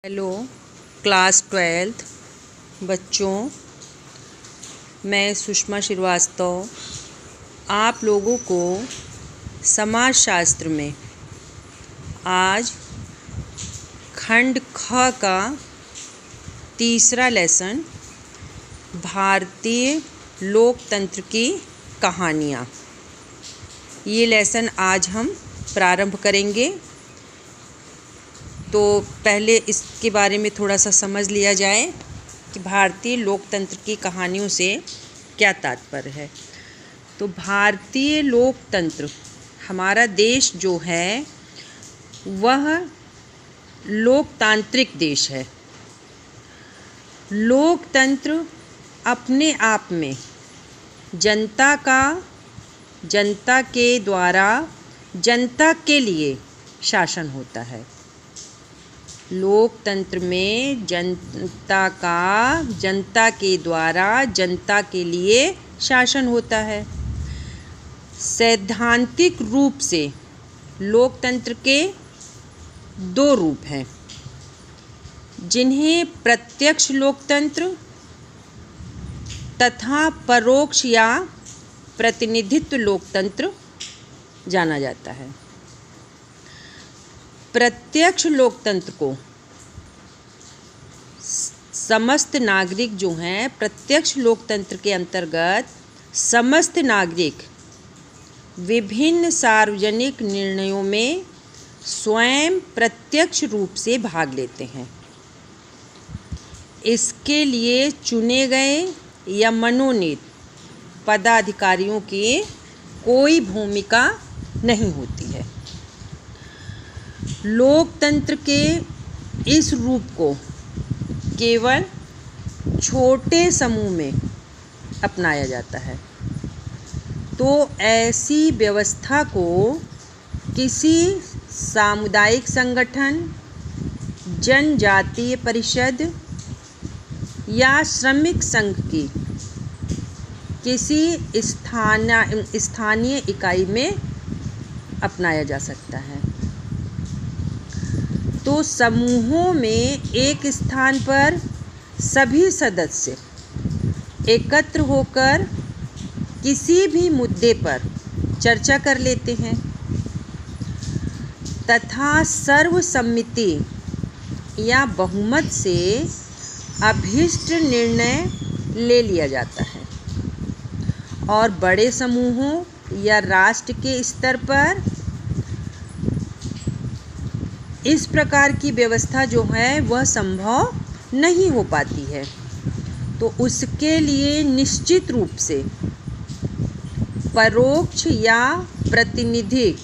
Hello class 12th बच्चों, मैं सुषमा श्रीवास्तव आप लोगों को समाजशास्त्र में आज खंड ख का तीसरा लेसन भारतीय लोकतंत्र की कहानियाँ, ये लेसन आज हम प्रारंभ करेंगे। तो पहले इसके बारे में थोड़ा सा समझ लिया जाए कि भारतीय लोकतंत्र की कहानियों से क्या तात्पर्य है। तो भारतीय लोकतंत्र, हमारा देश जो है वह लोकतांत्रिक देश है। लोकतंत्र अपने आप में जनता के द्वारा जनता के लिए शासन होता है। लोकतंत्र में जनता के द्वारा जनता के लिए शासन होता है। सैद्धांतिक रूप से लोकतंत्र के दो रूप हैं, जिन्हें प्रत्यक्ष लोकतंत्र तथा परोक्ष या प्रतिनिधित्व लोकतंत्र जाना जाता है। प्रत्यक्ष लोकतंत्र को समस्त नागरिक जो हैं, प्रत्यक्ष लोकतंत्र के अंतर्गत समस्त नागरिक विभिन्न सार्वजनिक निर्णयों में स्वयं प्रत्यक्ष रूप से भाग लेते हैं। इसके लिए चुने गए या मनोनीत पदाधिकारियों की कोई भूमिका नहीं होती है। लोकतंत्र के इस रूप को केवल छोटे समूह में अपनाया जाता है। तो ऐसी व्यवस्था को किसी सामुदायिक संगठन, जनजातीय परिषद या श्रमिक संघ की किसी स्थानीय इकाई में अपनाया जा सकता है। तो समूहों में एक स्थान पर सभी सदस्य एकत्र होकर किसी भी मुद्दे पर चर्चा कर लेते हैं तथा सर्वसम्मति या बहुमत से अभीष्ट निर्णय ले लिया जाता है। और बड़े समूहों या राष्ट्र के स्तर पर इस प्रकार की व्यवस्था जो है वह संभव नहीं हो पाती है। तो उसके लिए निश्चित रूप से परोक्ष या प्रतिनिधिक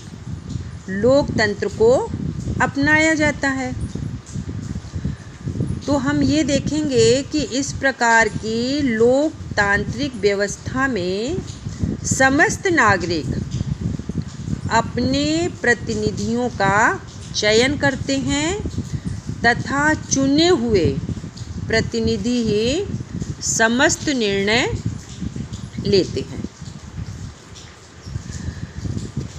लोकतंत्र को अपनाया जाता है। तो हम ये देखेंगे कि इस प्रकार की लोकतांत्रिक व्यवस्था में समस्त नागरिक अपने प्रतिनिधियों का चयन करते हैं तथा चुने हुए प्रतिनिधि ही समस्त निर्णय लेते हैं।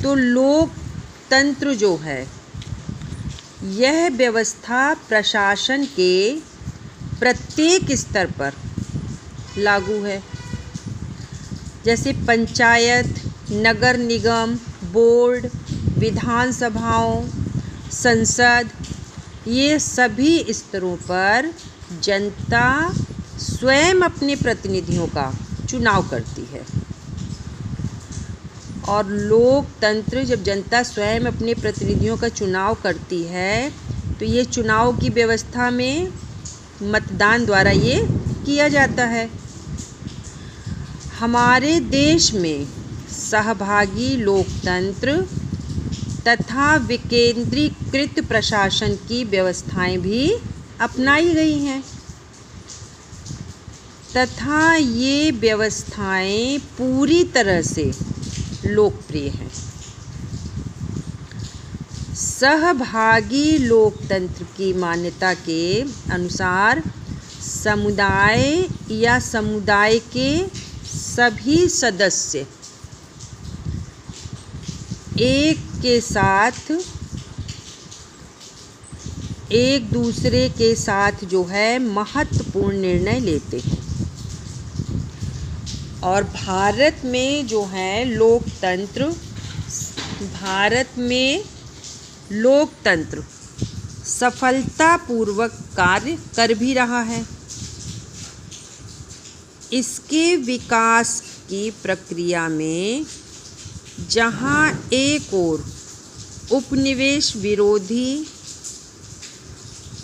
तो लोकतंत्र जो है यह व्यवस्था प्रशासन के प्रत्येक स्तर पर लागू है, जैसे पंचायत, नगर निगम, बोर्ड, विधानसभाओं, संसद, ये सभी स्तरों पर जनता स्वयं अपने प्रतिनिधियों का चुनाव करती है। और लोकतंत्र जब जनता स्वयं अपने प्रतिनिधियों का चुनाव करती है तो ये चुनाव की व्यवस्था में मतदान द्वारा ये किया जाता है। हमारे देश में सहभागी लोकतंत्र तथा विकेंद्रीकृत प्रशासन की व्यवस्थाएं भी अपनाई गई हैं तथा ये व्यवस्थाएं पूरी तरह से लोकप्रिय हैं। सहभागी लोकतंत्र की मान्यता के अनुसार समुदाय या समुदाय के सभी सदस्य एक के साथ एक दूसरे के साथ जो है महत्वपूर्ण निर्णय लेते हैं। और भारत में जो है लोकतंत्र सफलतापूर्वक कार्य कर भी रहा है। इसके विकास की प्रक्रिया में जहां एक ओर उपनिवेश विरोधी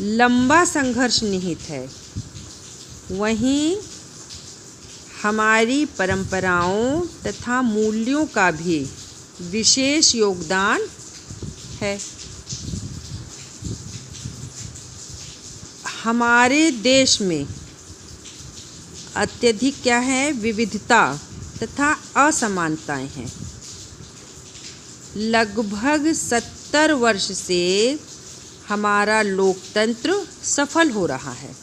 लंबा संघर्ष निहित है, वहीं हमारी परंपराओं तथा मूल्यों का भी विशेष योगदान है। हमारे देश में अत्यधिक क्या है, विविधता तथा असमानताएं हैं। लगभग 70 वर्ष से हमारा लोकतंत्र सफल हो रहा है।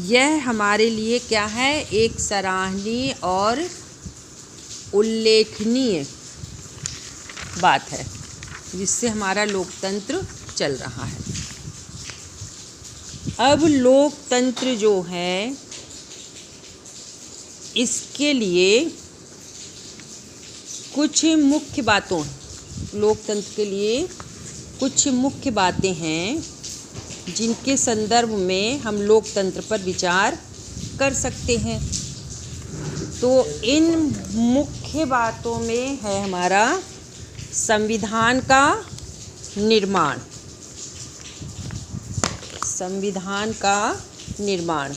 यह हमारे लिए क्या है, एक सराहनीय और उल्लेखनीय बात है, जिससे हमारा लोकतंत्र चल रहा है। अब लोकतंत्र जो है, इसके लिए कुछ मुख्य बातों लोकतंत्र के लिए कुछ मुख्य बातें हैं जिनके संदर्भ में हम लोकतंत्र पर विचार कर सकते हैं। तो इन मुख्य बातों में है हमारा संविधान का निर्माण। संविधान का निर्माण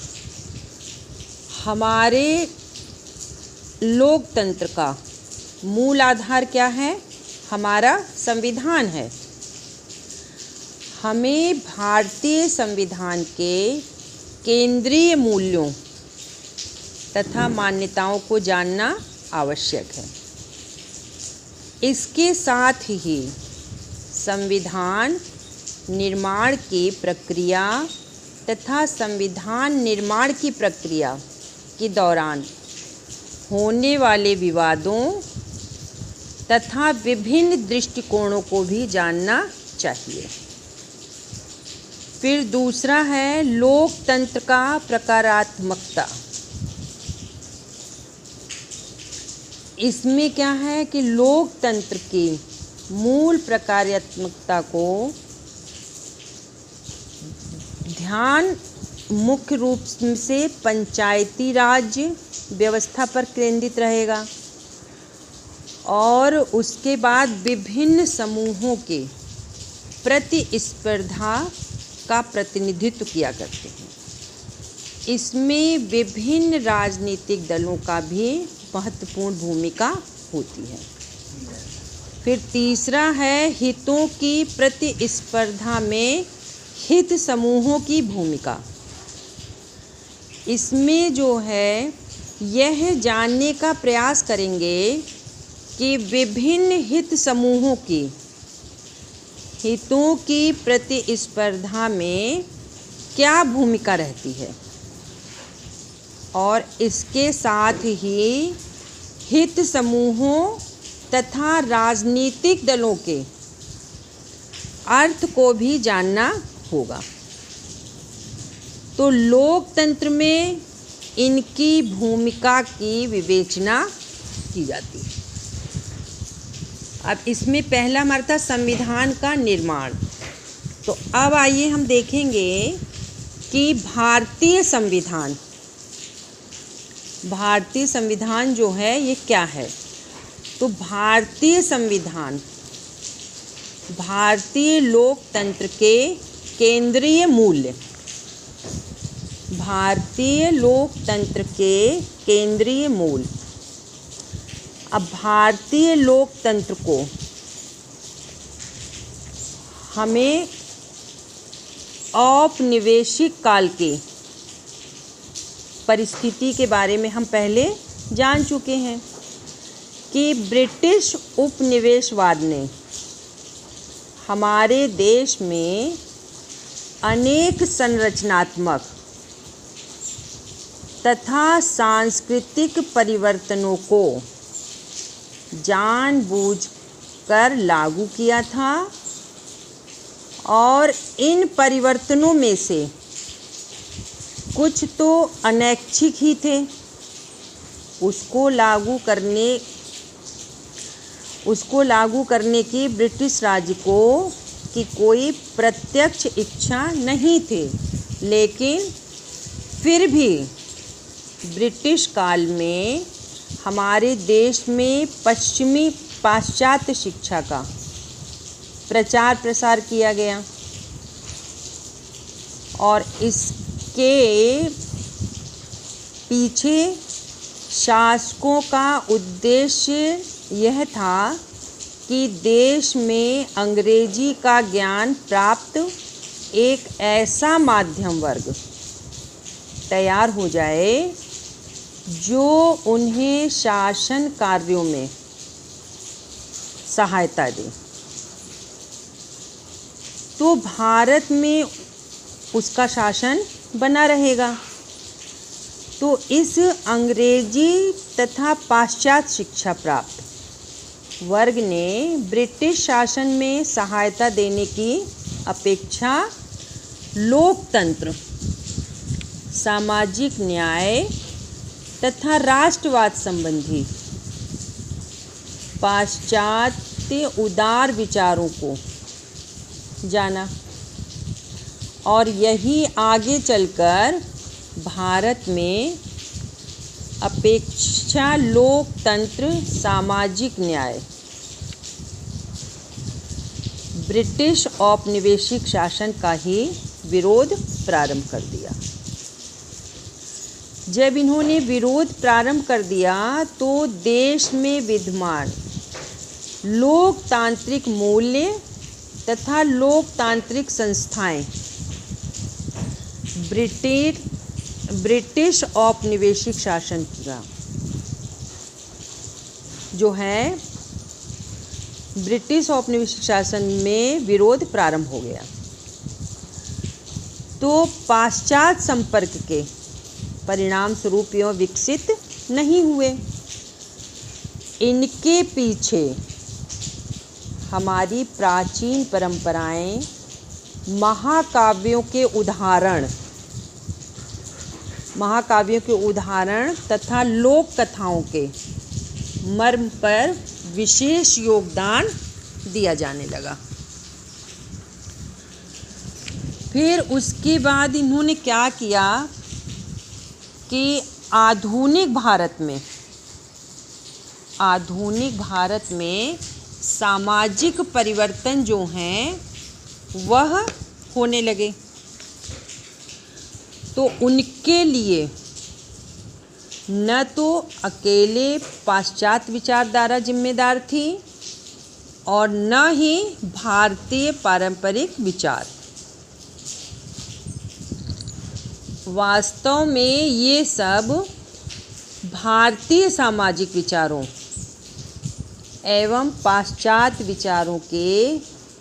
हमारे लोकतंत्र का मूल आधार क्या है, हमारा संविधान है। हमें भारतीय संविधान के केंद्रीय मूल्यों तथा मान्यताओं को जानना आवश्यक है। इसके साथ ही संविधान निर्माण की प्रक्रिया तथा संविधान निर्माण की प्रक्रिया के दौरान होने वाले विवादों तथा विभिन्न दृष्टिकोणों को भी जानना चाहिए। फिर दूसरा है लोकतंत्र का प्रकारात्मकता। इसमें क्या है कि लोकतंत्र की मूल प्रकारात्मकता को ध्यान मुख्य रूप से पंचायती राज व्यवस्था पर केंद्रित रहेगा और उसके बाद विभिन्न समूहों के प्रतिस्पर्धा का प्रतिनिधित्व किया करते हैं। इसमें विभिन्न राजनीतिक दलों का भी महत्वपूर्ण भूमिका होती है। फिर तीसरा है हितों की प्रतिस्पर्धा में हित समूहों की भूमिका। इसमें जो है यह जानने का प्रयास करेंगे कि विभिन्न हित समूहों की हितों की प्रतिस्पर्धा में क्या भूमिका रहती है और इसके साथ ही हित समूहों तथा राजनीतिक दलों के अर्थ को भी जानना होगा। तो लोकतंत्र में इनकी भूमिका की विवेचना की जाती है। अब इसमें पहला हमारा था संविधान का निर्माण। तो अब आइए हम देखेंगे कि भारतीय संविधान जो है ये क्या है। तो भारतीय संविधान भारतीय लोकतंत्र के केंद्रीय मूल्य, भारतीय लोकतंत्र के केंद्रीय मूल। अब भारतीय लोकतंत्र को हमें औपनिवेशिक काल के परिस्थिति के बारे में हम पहले जान चुके हैं कि ब्रिटिश उपनिवेशवाद ने हमारे देश में अनेक संरचनात्मक तथा सांस्कृतिक परिवर्तनों को जानबूझकर लागू किया था और इन परिवर्तनों में से कुछ तो अनैच्छिक ही थे, उसको लागू करने की ब्रिटिश राज की कोई प्रत्यक्ष इच्छा नहीं थी, लेकिन फिर भी ब्रिटिश काल में हमारे देश में पाश्चात्य शिक्षा का प्रचार प्रसार किया गया और इसके पीछे शासकों का उद्देश्य यह था कि देश में अंग्रेजी का ज्ञान प्राप्त एक ऐसा माध्यम वर्ग तैयार हो जाए जो उन्हें शासन कार्यों में सहायता दे। तो भारत में उसका शासन बना रहेगा। तो इस अंग्रेजी तथा पाश्चात्य शिक्षा प्राप्त वर्ग ने ब्रिटिश शासन में सहायता देने की अपेक्षा लोकतंत्र, सामाजिक न्याय तथा राष्ट्रवाद संबंधी पाश्चात्य उदार विचारों को जाना और यही आगे चलकर भारत में अपेक्षा लोकतंत्र, सामाजिक न्याय, ब्रिटिश औपनिवेशिक शासन का ही विरोध प्रारंभ कर दिया। जब इन्होंने विरोध प्रारंभ कर दिया तो देश में विद्यमान लोकतांत्रिक मूल्य तथा लोकतांत्रिक संस्थाएं ब्रिटिश औपनिवेशिक शासन का जो है ब्रिटिश औपनिवेशिक शासन में विरोध प्रारंभ हो गया। तो पाश्चात्य संपर्क के परिणाम स्वरूप यह विकसित नहीं हुए। इनके पीछे हमारी प्राचीन परंपराएं, महाकाव्यों के उदाहरण तथा लोक कथाओं के मर्म पर विशेष योगदान दिया जाने लगा। फिर उसके बाद इन्होंने क्या किया कि आधुनिक भारत में सामाजिक परिवर्तन जो हैं वह होने लगे। तो उनके लिए न तो अकेले पाश्चात्य विचारधारा जिम्मेदार थी और न ही भारतीय पारंपरिक विचार। वास्तव में ये सब भारतीय सामाजिक विचारों एवं पाश्चात्य विचारों के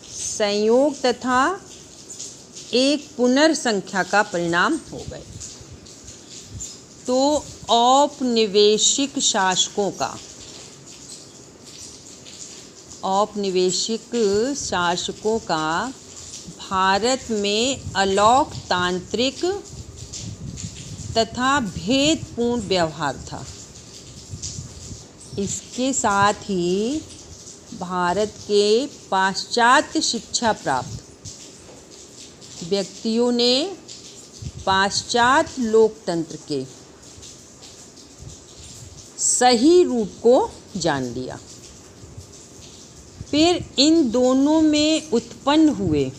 संयोग तथा एक पुनर्संख्या का परिणाम हो गए। तो औपनिवेशिक शासकों का भारत में अलोकतांत्रिक तथा भेदपूर्ण व्यवहार था। इसके साथ ही भारत के पाश्चात्य शिक्षा प्राप्त व्यक्तियों ने पाश्चात्य लोकतंत्र के सही रूप को जान लिया। फिर इन दोनों में उत्पन्न हुए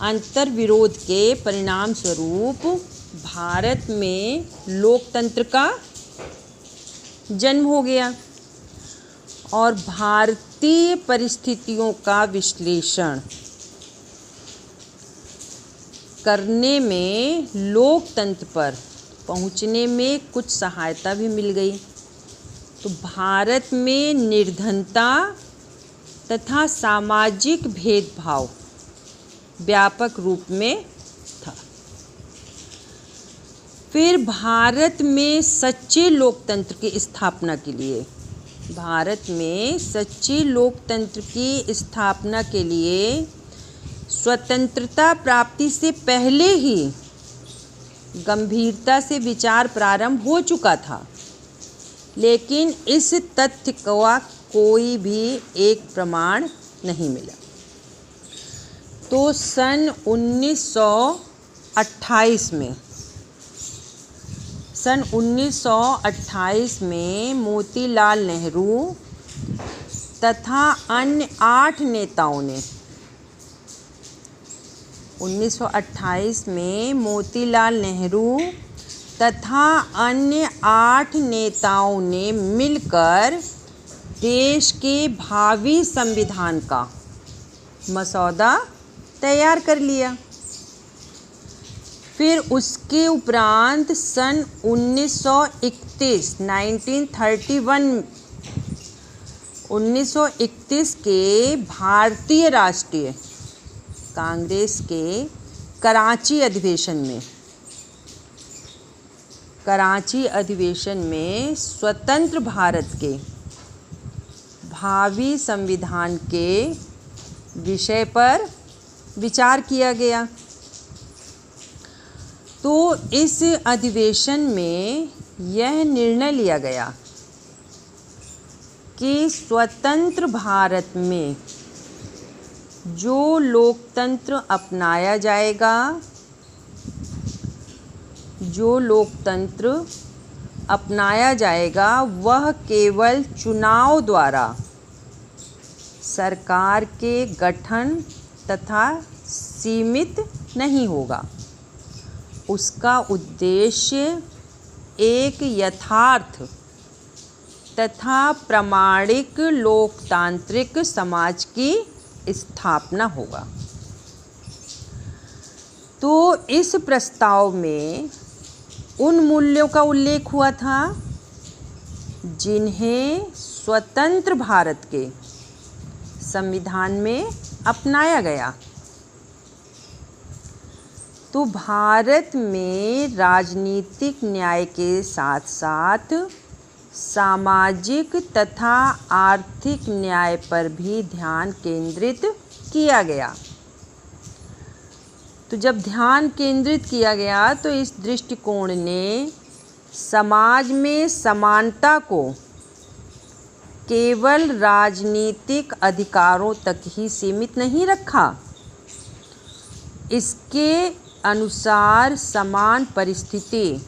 अंतर्विरोध के परिणाम स्वरूप भारत में लोकतंत्र का जन्म हो गया और भारतीय परिस्थितियों का विश्लेषण करने में लोकतंत्र पर पहुंचने में कुछ सहायता भी मिल गई। तो भारत में निर्धनता तथा सामाजिक भेदभाव व्यापक रूप में था। फिर भारत में सच्चे लोकतंत्र की स्थापना के लिए स्वतंत्रता प्राप्ति से पहले ही गंभीरता से विचार प्रारंभ हो चुका था, लेकिन इस तथ्य का कोई भी एक प्रमाण नहीं मिला। तो सन 1928 में मोतीलाल नेहरू तथा अन्य 8 नेताओं ने 1928 में मोतीलाल नेहरू तथा अन्य 8 नेताओं ने मिलकर देश के भावी संविधान का मसौदा तैयार कर लिया। फिर उसके उपरांत सन 1931 के भारतीय राष्ट्रीय कांग्रेस के कराची अधिवेशन में स्वतंत्र भारत के भावी संविधान के विषय पर विचार किया गया। तो इस अधिवेशन में यह निर्णय लिया गया कि स्वतंत्र भारत में जो लोकतंत्र अपनाया जाएगा वह केवल चुनाव द्वारा सरकार के गठन तथा सीमित नहीं होगा। उसका उद्देश्य एक यथार्थ तथा प्रामाणिक लोकतांत्रिक समाज की स्थापना होगा। तो इस प्रस्ताव में उन मूल्यों का उल्लेख हुआ था जिन्हें स्वतंत्र भारत के संविधान में अपनाया गया। तो भारत में राजनीतिक न्याय के साथ साथ सामाजिक तथा आर्थिक न्याय पर भी ध्यान केंद्रित किया गया। तो जब ध्यान केंद्रित किया गया तो इस दृष्टिकोण ने समाज में समानता को केवल राजनीतिक अधिकारों तक ही सीमित नहीं रखा, इसके अनुसार समान परिस्थिति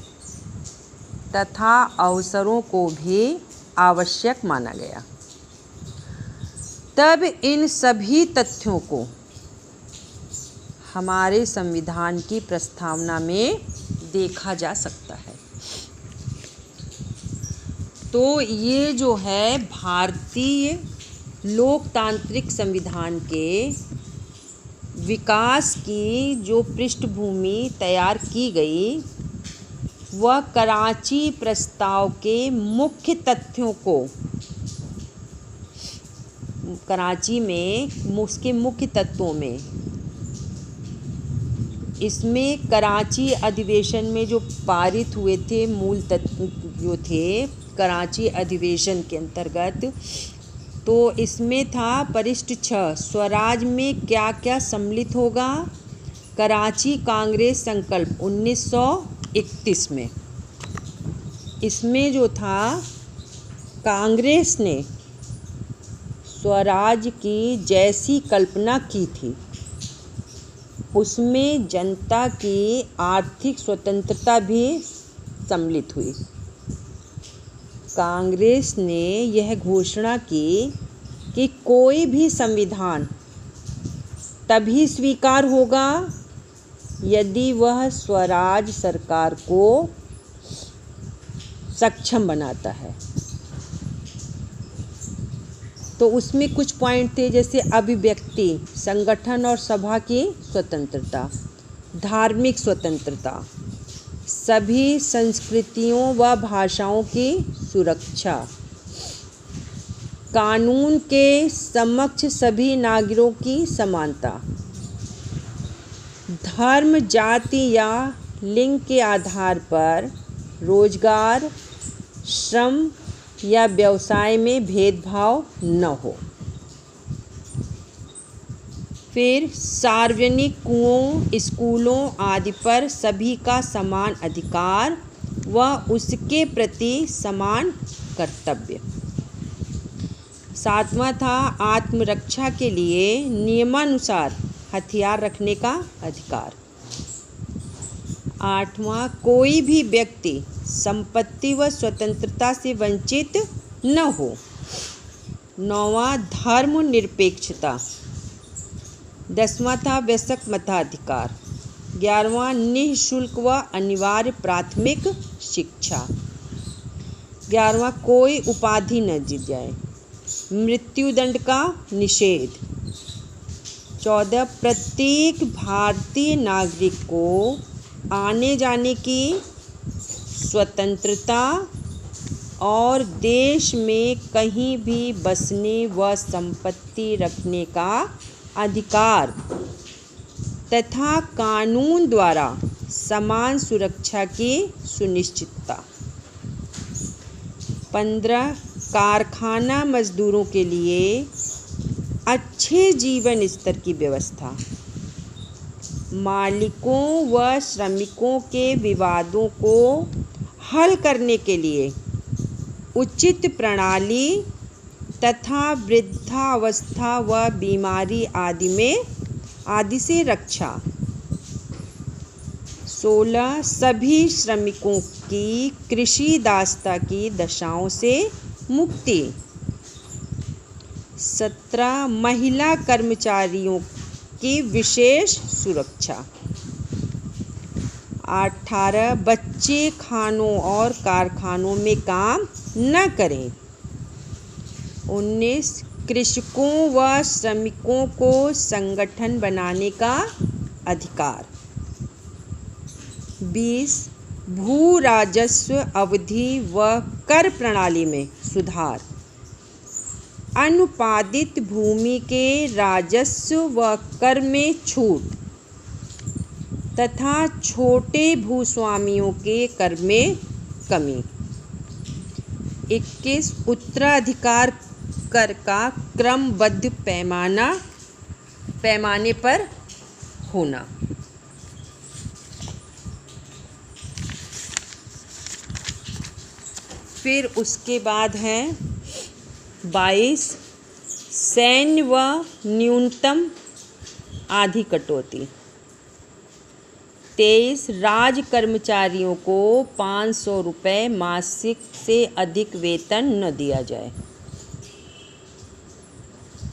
तथा अवसरों को भी आवश्यक माना गया। तब इन सभी तथ्यों को हमारे संविधान की प्रस्तावना में देखा जा सकता है। तो ये जो है भारतीय लोकतांत्रिक संविधान के विकास की जो पृष्ठभूमि तैयार की गई, वह कराची प्रस्ताव के मुख्य तथ्यों को कराची में उसके मुख्य तत्वों में इसमें कराची अधिवेशन में जो पारित हुए थे मूल तत्व जो थे कराची अधिवेशन के अंतर्गत, तो इसमें था परिशिष्ट 6 स्वराज में क्या क्या सम्मिलित होगा। कराची कांग्रेस संकल्प 1931 में इसमें जो था कांग्रेस ने स्वराज की जैसी कल्पना की थी उसमें जनता की आर्थिक स्वतंत्रता भी सम्मिलित हुई। कांग्रेस ने यह घोषणा की कि कोई भी संविधान तभी स्वीकार होगा यदि वह स्वराज सरकार को सक्षम बनाता है। तो उसमें कुछ पॉइंट थे, जैसे अभिव्यक्ति, संगठन और सभा की स्वतंत्रता, धार्मिक स्वतंत्रता, सभी संस्कृतियों व भाषाओं की सुरक्षा, कानून के समक्ष सभी नागरिकों की समानता, धर्म, जाति या लिंग के आधार पर रोजगार, श्रम या व्यवसाय में भेदभाव न हो। फिर सार्वजनिक कुओं, स्कूलों आदि पर सभी का समान अधिकार व उसके प्रति समान कर्तव्य। 7वां था आत्मरक्षा के लिए नियमानुसार हथियार रखने का अधिकार। 8वां कोई भी व्यक्ति संपत्ति व स्वतंत्रता से वंचित न हो। 9वां धर्मनिरपेक्षता। 10वां था वयस्क मताधिकार। 11वां निःशुल्क व अनिवार्य प्राथमिक शिक्षा। 11वां कोई उपाधि न दी जाए। मृत्युदंड का निषेध। 14 प्रत्येक भारतीय नागरिक को आने जाने की स्वतंत्रता और देश में कहीं भी बसने व संपत्ति रखने का अधिकार तथा कानून द्वारा समान सुरक्षा की सुनिश्चितता। 15 कारखाना मजदूरों के लिए अच्छे जीवन स्तर की व्यवस्था। मालिकों व श्रमिकों के विवादों को हल करने के लिए उचित प्रणाली तथा वृद्धावस्था व बीमारी आदि से रक्षा। 16 सभी श्रमिकों की कृषि दासता की दशाओं से मुक्ति। 17 महिला कर्मचारियों की विशेष सुरक्षा। 18 बच्चे खानों और कारखानों में काम न करें। 19 कृषकों व श्रमिकों को संगठन बनाने का अधिकार। 20 भू राजस्व अवधि व कर प्रणाली में सुधार। अनुपादित भूमि के राजस्व व कर में छूट तथा छोटे भूस्वामियों के कर में कमी। 21 उत्तराधिकार कर का क्रमबद्ध पैमाने पर होना। फिर उसके बाद है 22 सैन्य व न्यूनतम आधी कटौती। 23 राज कर्मचारियों को 500 रुपये मासिक से अधिक वेतन न दिया जाए।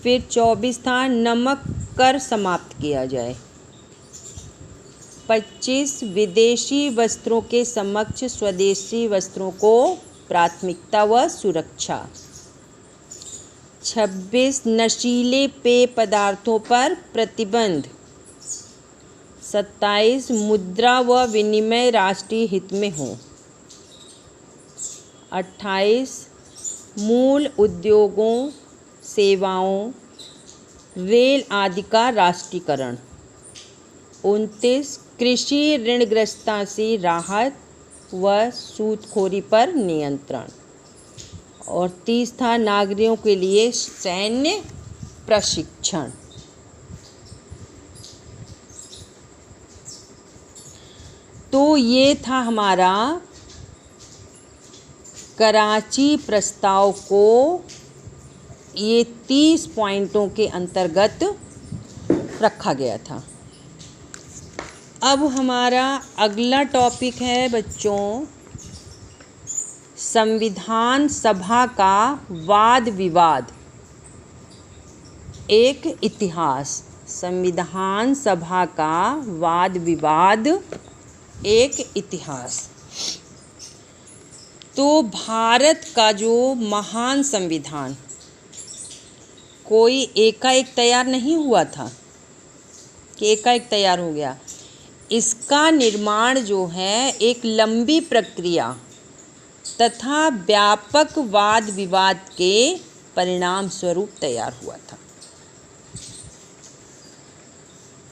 फिर 24 था नमक कर समाप्त किया जाए। 25 विदेशी वस्त्रों के समक्ष स्वदेशी वस्त्रों को प्राथमिकता व सुरक्षा। 26 नशीले पेय पदार्थों पर प्रतिबंध। 27 मुद्रा व विनिमय राष्ट्रीय हित में हो। 28 मूल उद्योगों, सेवाओं, रेल आदि का राष्ट्रीयकरण। 29 कृषि ऋणग्रस्तता से राहत व सूदखोरी पर नियंत्रण। और 30 था नागरिकों के लिए सैन्य प्रशिक्षण। तो ये था हमारा कराची प्रस्ताव को ये 30 पॉइंटों के अंतर्गत रखा गया था। अब हमारा अगला टॉपिक है बच्चों संविधान सभा का वाद विवाद एक इतिहास। संविधान सभा का वाद विवाद एक इतिहास। तो भारत का जो महान संविधान कोई एकाएक तैयार नहीं हुआ था कि एकाएक तैयार हो गया। इसका निर्माण जो है एक लंबी प्रक्रिया तथा व्यापक वाद विवाद के परिणाम स्वरूप तैयार हुआ था।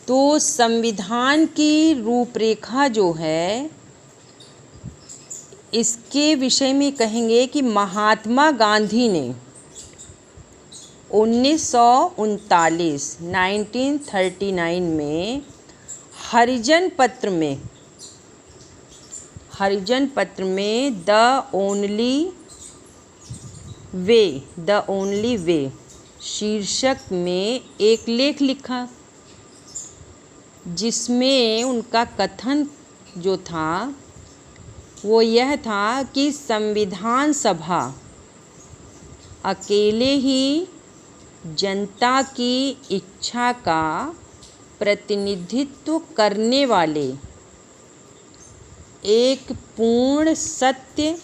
तो संविधान की रूपरेखा जो है इसके विषय में कहेंगे कि महात्मा गांधी ने 1939 में हरिजन पत्र में द ओनली वे शीर्षक में एक लेख लिखा, जिसमें उनका कथन जो था वो यह था कि संविधान सभा अकेले ही जनता की इच्छा का प्रतिनिधित्व करने वाले एक पूर्ण सत्य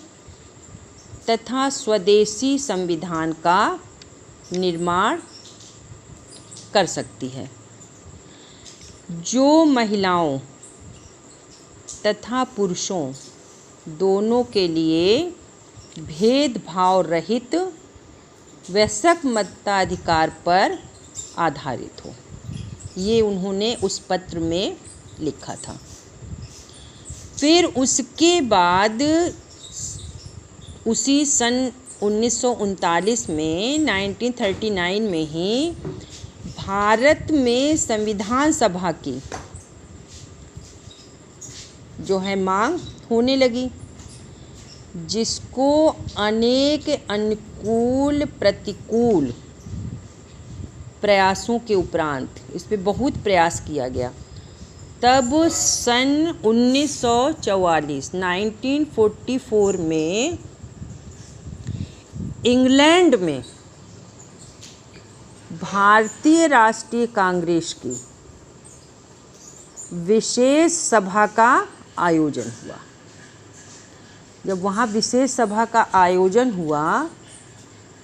तथा स्वदेशी संविधान का निर्माण कर सकती है, जो महिलाओं तथा पुरुषों दोनों के लिए भेदभाव रहित वयस्क मताधिकार पर आधारित हो। ये उन्होंने उस पत्र में लिखा था। फिर उसके बाद उसी सन 1939 में 1939 में ही भारत में संविधान सभा की जो है मांग होने लगी, जिसको अनेक अनुकूल प्रतिकूल प्रयासों के उपरांत इस पे बहुत प्रयास किया गया। तब सन 1944 में इंग्लैंड में भारतीय राष्ट्रीय कांग्रेस की विशेष सभा का आयोजन हुआ। जब वहाँ विशेष सभा का आयोजन हुआ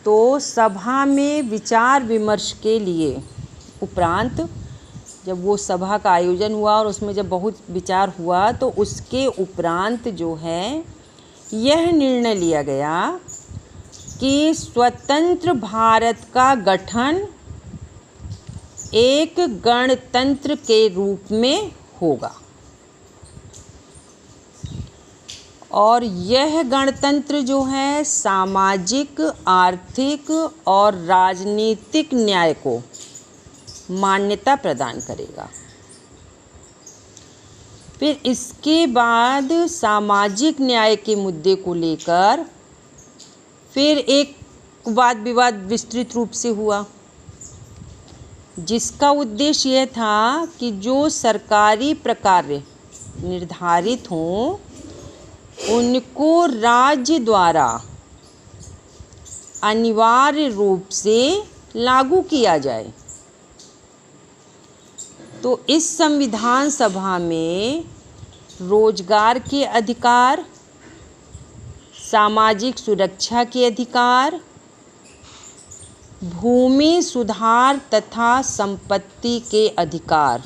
तो सभा में विचार विमर्श के लिए उपरांत जब वो सभा का आयोजन हुआ और उसमें जब बहुत विचार हुआ तो उसके उपरांत जो है यह निर्णय लिया गया कि स्वतंत्र भारत का गठन एक गणतंत्र के रूप में होगा और यह गणतंत्र जो है सामाजिक, आर्थिक और राजनीतिक न्याय को मान्यता प्रदान करेगा। फिर इसके बाद सामाजिक न्याय के मुद्दे को लेकर फिर एक वाद विवाद विस्तृत रूप से हुआ, जिसका उद्देश्य यह था कि जो सरकारी प्रकार्य निर्धारित हों उनको राज्य द्वारा अनिवार्य रूप से लागू किया जाए। तो इस संविधान सभा में रोजगार के अधिकार, सामाजिक सुरक्षा के अधिकार, भूमि सुधार तथा संपत्ति के अधिकार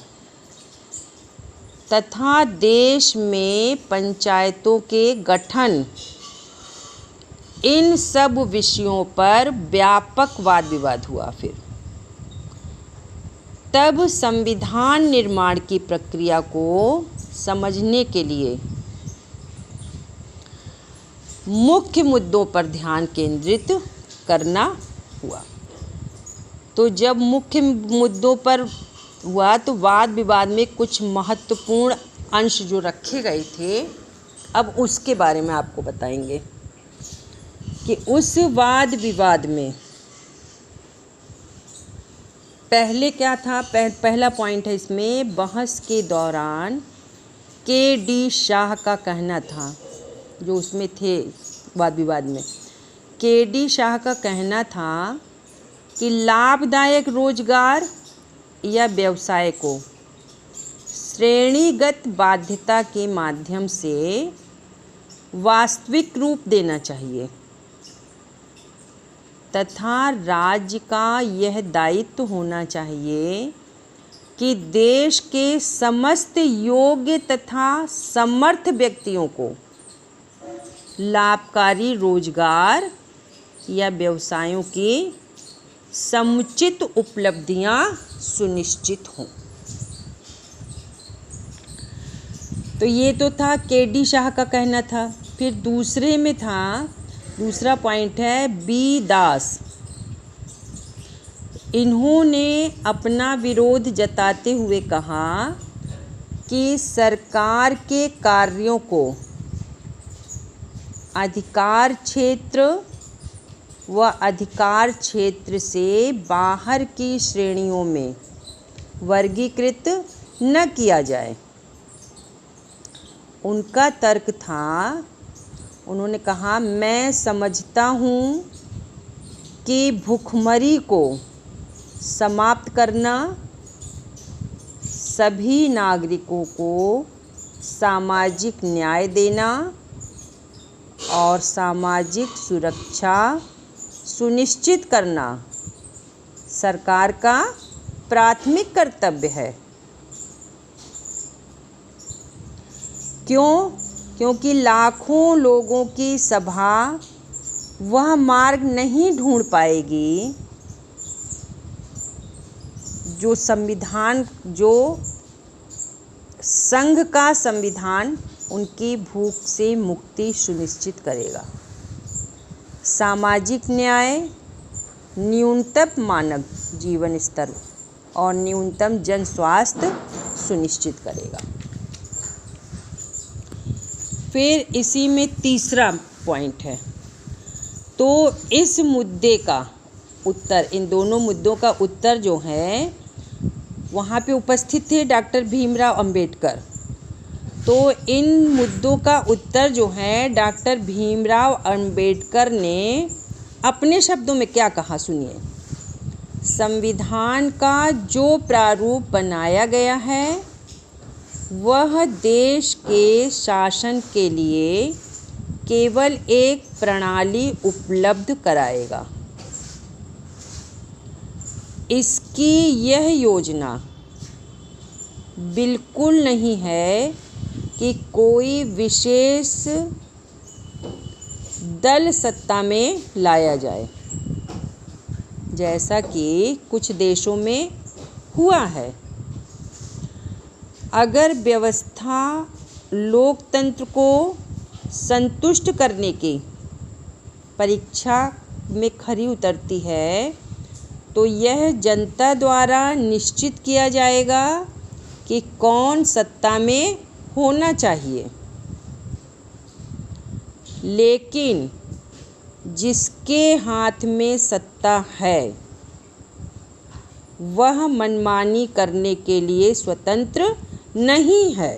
तथा देश में पंचायतों के गठन, इन सब विषयों पर व्यापक वाद विवाद हुआ। फिर तब संविधान निर्माण की प्रक्रिया को समझने के लिए मुख्य मुद्दों पर ध्यान केंद्रित करना हुआ। तो जब मुख्य मुद्दों पर हुआ तो वाद विवाद में कुछ महत्वपूर्ण अंश जो रखे गए थे, अब उसके बारे में आपको बताएंगे कि उस वाद विवाद में पहले क्या था। पहला पॉइंट है इसमें, बहस के दौरान के.डी. शाह का कहना था, जो उसमें थे वाद विवाद में, के.डी. शाह का कहना था कि लाभदायक रोजगार या व्यवसाय को श्रेणीगत बाध्यता के माध्यम से वास्तविक रूप देना चाहिए तथा राज्य का यह दायित्व होना चाहिए कि देश के समस्त योग्य तथा समर्थ व्यक्तियों को लाभकारी रोजगार या व्यवसायों की समुचित उपलब्धियां सुनिश्चित हों। तो ये तो था के.डी. शाह का कहना था। फिर दूसरे में था, दूसरा पॉइंट है बी. दास। इन्होंने अपना विरोध जताते हुए कहा कि सरकार के कार्यों को अधिकार क्षेत्र व अधिकार क्षेत्र से बाहर की श्रेणियों में वर्गीकृत न किया जाए। उनका तर्क था, उन्होंने कहा, मैं समझता हूँ कि भूखमरी को समाप्त करना, सभी नागरिकों को सामाजिक न्याय देना और सामाजिक सुरक्षा सुनिश्चित करना सरकार का प्राथमिक कर्तव्य है। क्योंकि लाखों लोगों की सभा वह मार्ग नहीं ढूंढ पाएगी जो संघ का संविधान उनकी भूख से मुक्ति सुनिश्चित करेगा। सामाजिक न्याय, न्यूनतम मानव जीवन स्तर और न्यूनतम जन स्वास्थ्य सुनिश्चित करेगा। फिर इसी में तीसरा पॉइंट है। तो इस मुद्दे का उत्तर, इन दोनों मुद्दों का उत्तर जो है, वहाँ पे उपस्थित थे डॉक्टर भीमराव अंबेडकर। तो इन मुद्दों का उत्तर जो है डॉक्टर भीमराव अंबेडकर ने अपने शब्दों में क्या कहा, सुनिए। संविधान का जो प्रारूप बनाया गया है वह देश के शासन के लिए केवल एक प्रणाली उपलब्ध कराएगा। इसकी यह योजना बिल्कुल नहीं है कि कोई विशेष दल सत्ता में लाया जाए, जैसा कि कुछ देशों में हुआ है। अगर व्यवस्था लोकतंत्र को संतुष्ट करने की परीक्षा में खरी उतरती है तो यह जनता द्वारा निश्चित किया जाएगा कि कौन सत्ता में होना चाहिए। लेकिन जिसके हाथ में सत्ता है वह मनमानी करने के लिए स्वतंत्र नहीं है।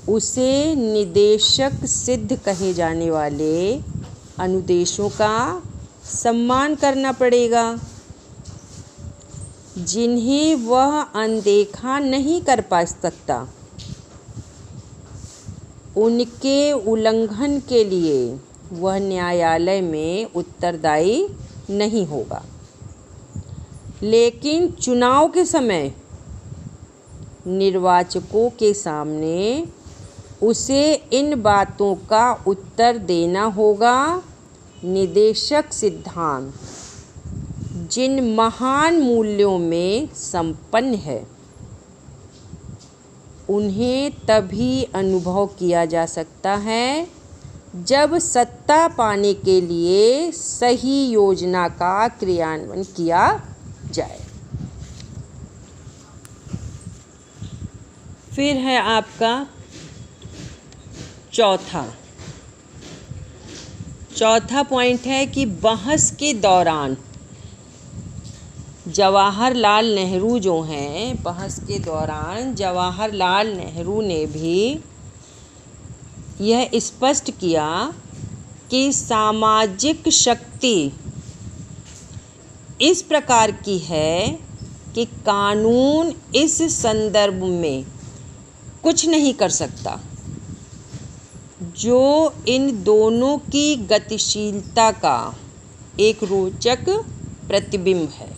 उसे निदेशक सिद्ध कहे जाने वाले अनुदेशों का सम्मान करना पड़ेगा, जिन्हें वह अनदेखा नहीं कर पा सकता। उनके उल्लंघन के लिए वह न्यायालय में उत्तरदायी नहीं होगा। लेकिन चुनाव के समय निर्वाचकों के सामने उसे इन बातों का उत्तर देना होगा। निदेशक सिद्धांत जिन महान मूल्यों में संपन्न है उन्हें तभी अनुभव किया जा सकता है जब सत्ता पाने के लिए सही योजना का क्रियान्वयन किया जाए। फिर है आपका चौथा पॉइंट है कि बहस के दौरान जवाहरलाल नेहरू जो हैं, बहस के दौरान जवाहरलाल नेहरू ने भी यह स्पष्ट किया कि सामाजिक शक्ति इस प्रकार की है कि कानून इस संदर्भ में कुछ नहीं कर सकता जो इन दोनों की गतिशीलता का एक रोचक प्रतिबिंब है।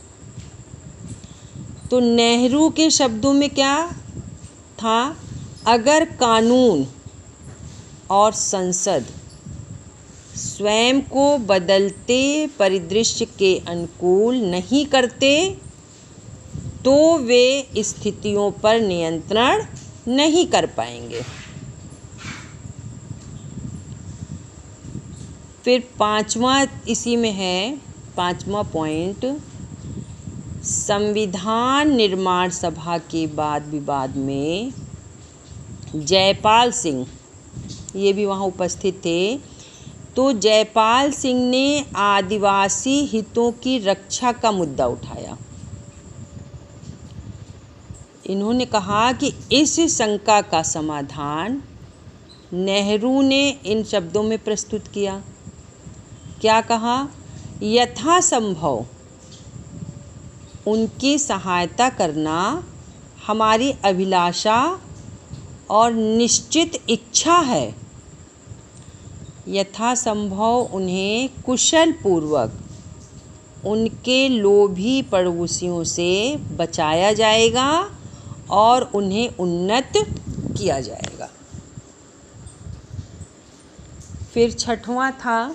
तो नेहरू के शब्दों में क्या था? अगर कानून और संसद स्वयं को बदलते परिदृश्य के अनुकूल नहीं करते तो वे स्थितियों पर नियंत्रण नहीं कर पाएंगे। फिर पांचवा इसी में है 5वां पॉइंट, संविधान निर्माण सभा के वाद विवाद में जयपाल सिंह, ये भी वहाँ उपस्थित थे, तो जयपाल सिंह ने आदिवासी हितों की रक्षा का मुद्दा उठाया। इन्होंने कहा कि इस शंका का समाधान नेहरू ने इन शब्दों में प्रस्तुत किया। क्या कहा? यथासंभव उनकी सहायता करना हमारी अभिलाषा और निश्चित इच्छा है। यथासंभव उन्हें कुशल पूर्वक उनके लोभी पड़ोसियों से बचाया जाएगा और उन्हें उन्नत किया जाएगा। फिर 6वां था,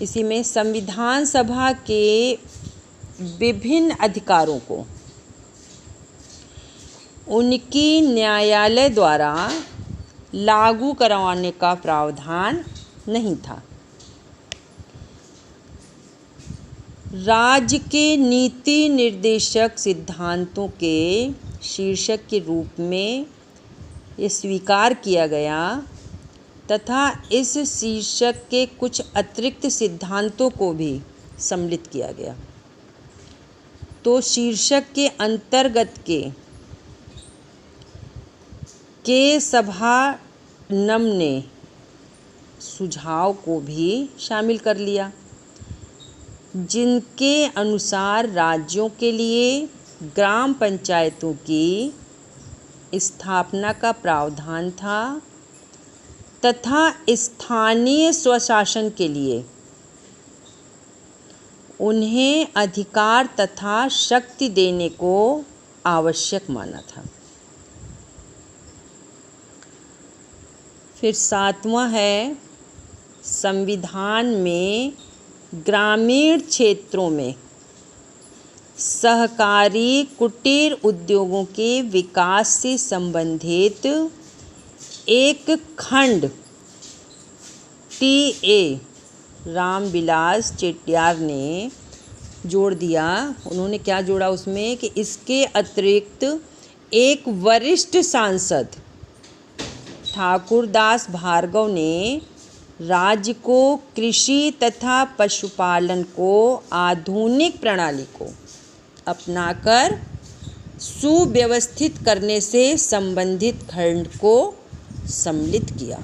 इसी में संविधान सभा के विभिन्न अधिकारों को उनकी न्यायालय द्वारा लागू करवाने का प्रावधान नहीं था। राज्य के नीति निर्देशक सिद्धांतों के शीर्षक के रूप में ये स्वीकार किया गया तथा इस शीर्षक के कुछ अतिरिक्त सिद्धांतों को भी सम्मिलित किया गया। तो शीर्षक के अंतर्गत के सभा नम ने सुझाव को भी शामिल कर लिया, जिनके अनुसार राज्यों के लिए ग्राम पंचायतों की स्थापना का प्रावधान था तथा स्थानीय स्वशासन के लिए उन्हें अधिकार तथा शक्ति देने को आवश्यक माना था। फिर 7वां है, संविधान में ग्रामीण क्षेत्रों में सहकारी कुटीर उद्योगों के विकास से संबंधित एक खंड टी.ए. रामविलास चेट्टियार ने जोड़ दिया। उन्होंने क्या जोड़ा उसमें कि इसके अतिरिक्त एक वरिष्ठ सांसद ठाकुरदास भार्गव ने राज्य को कृषि तथा पशुपालन को आधुनिक प्रणाली को अपनाकर सुव्यवस्थित करने से संबंधित खंड को सम्मिलित किया।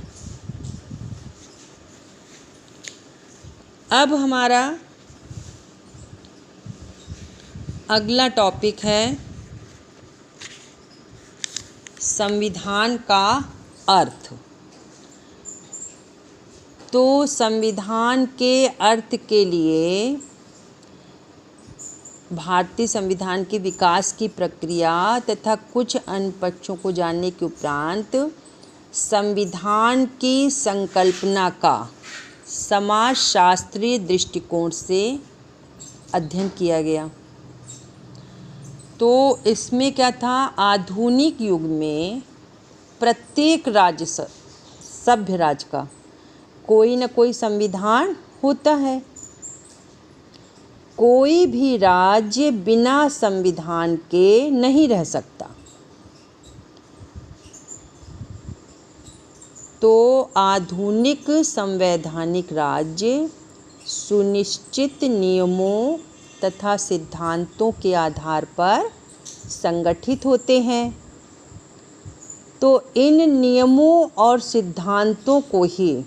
अब हमारा अगला टॉपिक है संविधान का अर्थ। तो संविधान के अर्थ के लिए भारतीय संविधान के विकास की प्रक्रिया तथा कुछ अन्य पक्षों को जानने के उपरांत संविधान की संकल्पना का समाजशास्त्रीय दृष्टिकोण से अध्ययन किया गया। तो इसमें क्या था, आधुनिक युग में प्रत्येक राज्य सभ्य राज्य का कोई न कोई संविधान होता है। कोई भी राज्य बिना संविधान के नहीं रह सकता। तो आधुनिक संवैधानिक राज्य सुनिश्चित नियमों तथा सिद्धांतों के आधार पर संगठित होते हैं। तो इन नियमों और सिद्धांतों को ही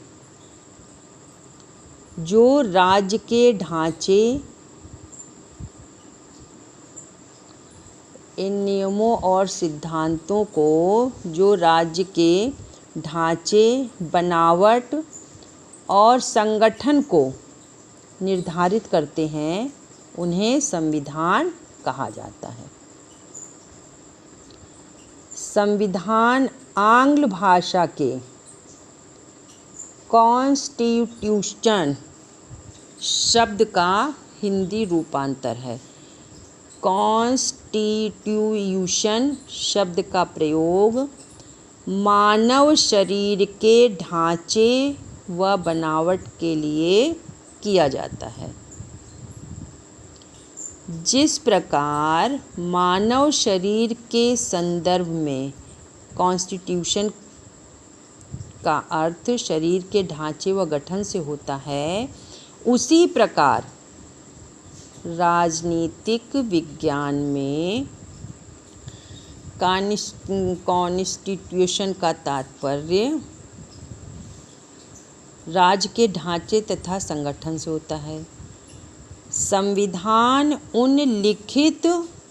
जो राज्य के ढांचे, इन नियमों और सिद्धांतों को जो राज्य के ढांचे, बनावट और संगठन को निर्धारित करते हैं, उन्हें संविधान कहा जाता है। संविधान आंग्ल भाषा के कॉन्स्टिट्यूशन शब्द का हिंदी रूपांतर है। कॉन्स्टिट्यूशन शब्द का प्रयोग मानव शरीर के ढांचे व बनावट के लिए किया जाता है। जिस प्रकार मानव शरीर के संदर्भ में कॉन्स्टिट्यूशन का अर्थ शरीर के ढांचे व गठन से होता है, उसी प्रकार राजनीतिक विज्ञान में कॉन्स्टिट्यूशन का तात्पर्य राज्य के ढांचे तथा संगठन से होता है। संविधान उन लिखित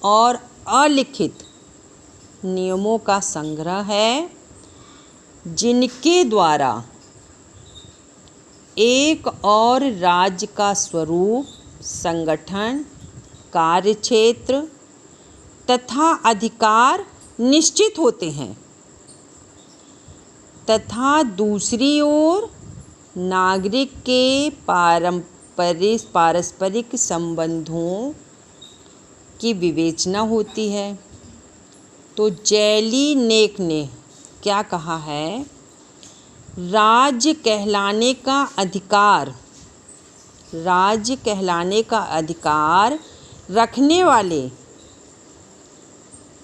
और अलिखित नियमों का संग्रह है जिनके द्वारा एक और राज्य का स्वरूप, संगठन, कार्यक्षेत्र तथा अधिकार निश्चित होते हैं तथा दूसरी ओर नागरिक के पारस्परिक संबंधों की विवेचना होती है। तो जेलीनेक ने क्या कहा है? राज्य कहलाने का अधिकार रखने वाले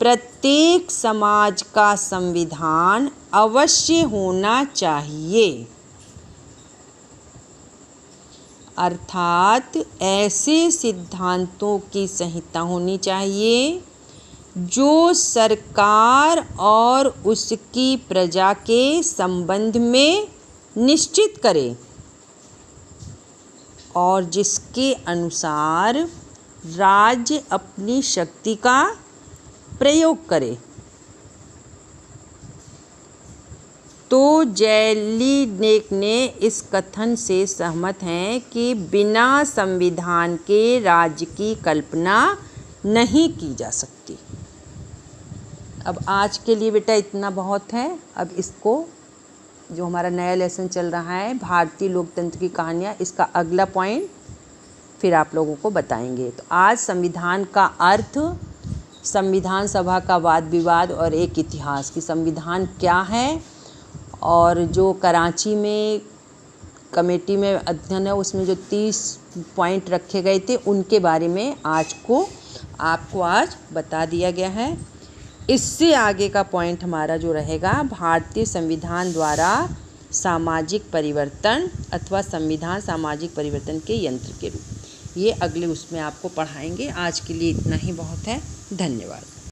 प्रत्येक समाज का संविधान अवश्य होना चाहिए। अर्थात ऐसे सिद्धांतों की संहिता होनी चाहिए जो सरकार और उसकी प्रजा के संबंध में निश्चित करे और जिसके अनुसार राज्य अपनी शक्ति का प्रयोग करे। तो जेलीनेक ने इस कथन से सहमत हैं कि बिना संविधान के राज्य की कल्पना नहीं की जा सकती। अब आज के लिए बेटा इतना बहुत है। अब इसको जो हमारा नया लेसन चल रहा है भारतीय लोकतंत्र की कहानियाँ, इसका अगला पॉइंट फिर आप लोगों को बताएंगे। तो आज संविधान का अर्थ, संविधान सभा का वाद विवाद और एक इतिहास कि संविधान क्या है, और जो कराची में कमेटी में अध्ययन है उसमें जो 30 पॉइंट रखे गए थे उनके बारे में आपको आज बता दिया गया है। इससे आगे का पॉइंट हमारा जो रहेगा भारतीय संविधान द्वारा सामाजिक परिवर्तन अथवा संविधान सामाजिक परिवर्तन के यंत्र के रूप, ये अगले उसमें आपको पढ़ाएंगे। आज के लिए इतना ही बहुत है। धन्यवाद।